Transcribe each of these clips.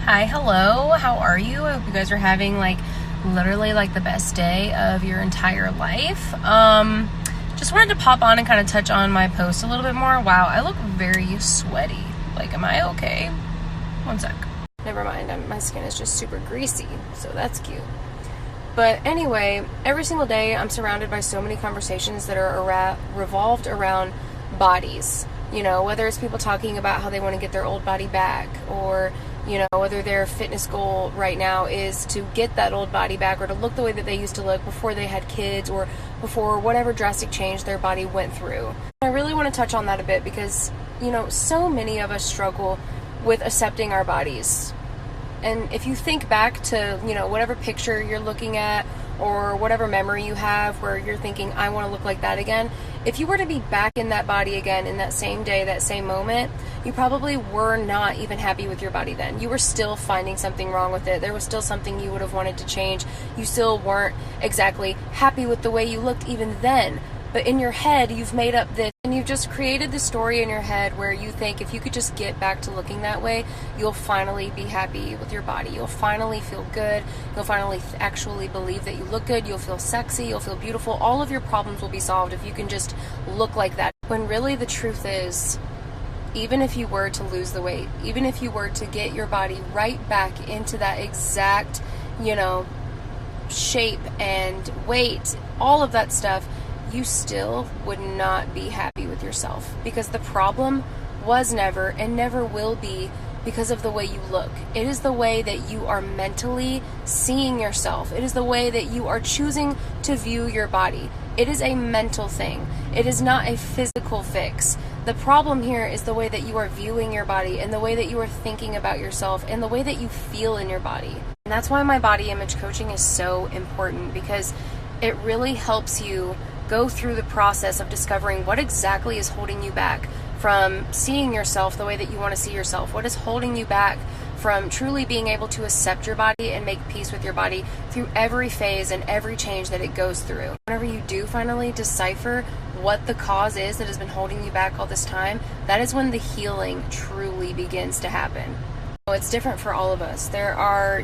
Hi, hello, how are you? I hope you guys are having literally the best day of your entire life. Just wanted to pop on and kind of touch on my post a little bit more. Wow, I look very sweaty. Am I okay? One sec. Never mind, my skin is just super greasy, so that's cute. But anyway, every single day I'm surrounded by so many conversations that are revolved around bodies. You know, whether it's people talking about how they want to get their old body back, or whether their fitness goal right now is to get that old body back or to look the way that they used to look before they had kids or before whatever drastic change their body went through. I really want to touch on that a bit because, so many of us struggle with accepting our bodies. And if you think back to, whatever picture you're looking at or whatever memory you have where you're thinking, I want to look like that again, if you were to be back in that body again in that same day, that same moment, you probably were not even happy with your body then. You were still finding something wrong with it. There was still something you would have wanted to change. You still weren't exactly happy with the way you looked even then. But in your head, you've made up this, and you've just created this story in your head where you think if you could just get back to looking that way, you'll finally be happy with your body. You'll finally feel good. You'll finally actually believe that you look good. You'll feel sexy. You'll feel beautiful. All of your problems will be solved if you can just look like that. When really the truth is, even if you were to lose the weight, even if you were to get your body right back into that exact, shape and weight, all of that stuff, you still would not be happy with yourself, because the problem was never and never will be because of the way you look. It is the way that you are mentally seeing yourself. It is the way that you are choosing to view your body. It is a mental thing. It is not a physical fix. The problem here is the way that you are viewing your body and the way that you are thinking about yourself and the way that you feel in your body. And that's why my body image coaching is so important, because it really helps you go through the process of discovering what exactly is holding you back from seeing yourself the way that you want to see yourself. What is holding you back from truly being able to accept your body and make peace with your body through every phase and every change that it goes through. Whenever you do finally decipher what the cause is that has been holding you back all this time, that is when the healing truly begins to happen. It's different for all of us. There are,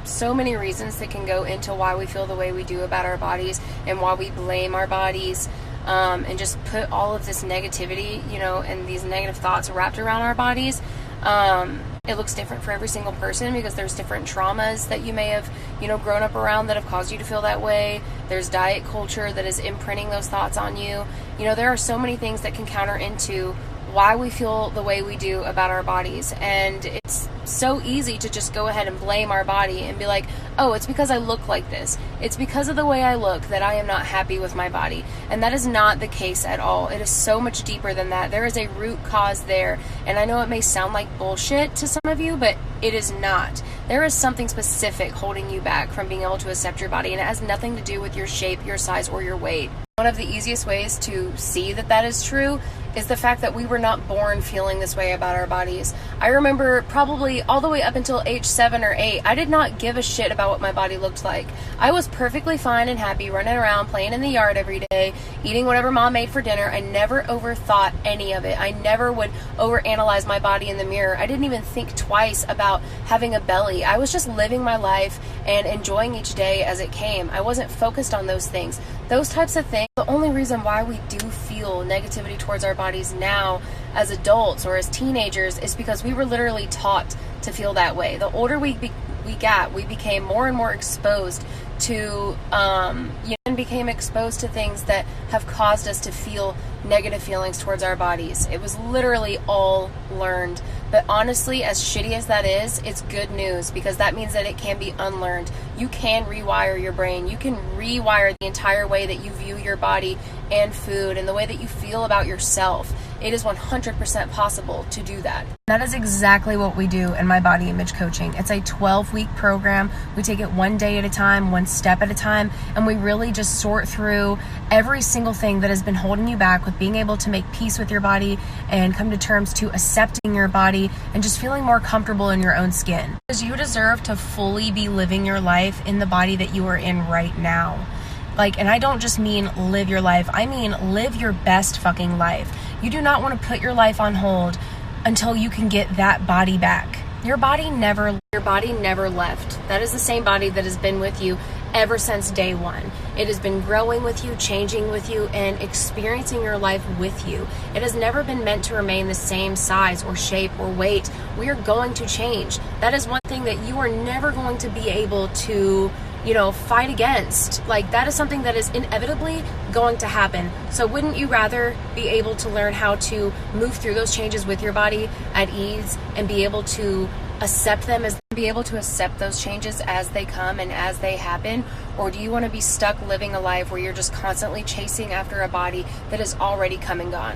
so many reasons that can go into why we feel the way we do about our bodies and why we blame our bodies, and just put all of this negativity, and these negative thoughts wrapped around our bodies. It looks different for every single person because there's different traumas that you may have, grown up around that have caused you to feel that way. There's diet culture that is imprinting those thoughts on you. There are so many things that can counter into why we feel the way we do about our bodies. And it's so easy to just go ahead and blame our body and be like, oh, it's because I look like this. It's because of the way I look that I am not happy with my body. And that is not the case at all. It is so much deeper than that. There is a root cause there. And I know it may sound like bullshit to some of you, but it is not. There is something specific holding you back from being able to accept your body, and it has nothing to do with your shape, your size, or your weight. One of the easiest ways to see that that is true is the fact that we were not born feeling this way about our bodies. I remember probably all the way up until age 7 or 8, I did not give a shit about what my body looked like. I was perfectly fine and happy running around, playing in the yard every day, eating whatever mom made for dinner. I never overthought any of it. I never would overanalyze my body in the mirror. I didn't even think twice about having a belly. I was just living my life and enjoying each day as it came. I wasn't focused on those things. Those types of things, the only reason why we do feel negativity towards our bodies now as adults or as teenagers is because we were literally taught to feel that way. The older we got, we became more and more exposed to, and became exposed to things that have caused us to feel negative feelings towards our bodies. It was literally all learned. But honestly, as shitty as that is, it's good news, because that means that it can be unlearned. You can rewire your brain. You can rewire the entire way that you view your body and food and the way that you feel about yourself. It is 100% possible to do that. That is exactly what we do in my body image coaching. It's a 12-week program. We take it one day at a time, one step at a time, and we really just sort through every single thing that has been holding you back with being able to make peace with your body and come to terms to accepting your body and just feeling more comfortable in your own skin. Because you deserve to fully be living your life in the body that you are in right now. And I don't just mean live your life, I mean live your best fucking life. You do not want to put your life on hold until you can get that body back. Your body never left. That is the same body that has been with you ever since day one. It has been growing with you, changing with you, and experiencing your life with you. It has never been meant to remain the same size or shape or weight. We are going to change. That is one thing that you are never going to be able to, fight against. Like, that is something that is inevitably going to happen. So wouldn't you rather be able to learn how to move through those changes with your body at ease and be able to accept those changes as they come and as they happen? Or do you want to be stuck living a life where you're just constantly chasing after a body that is already come and gone?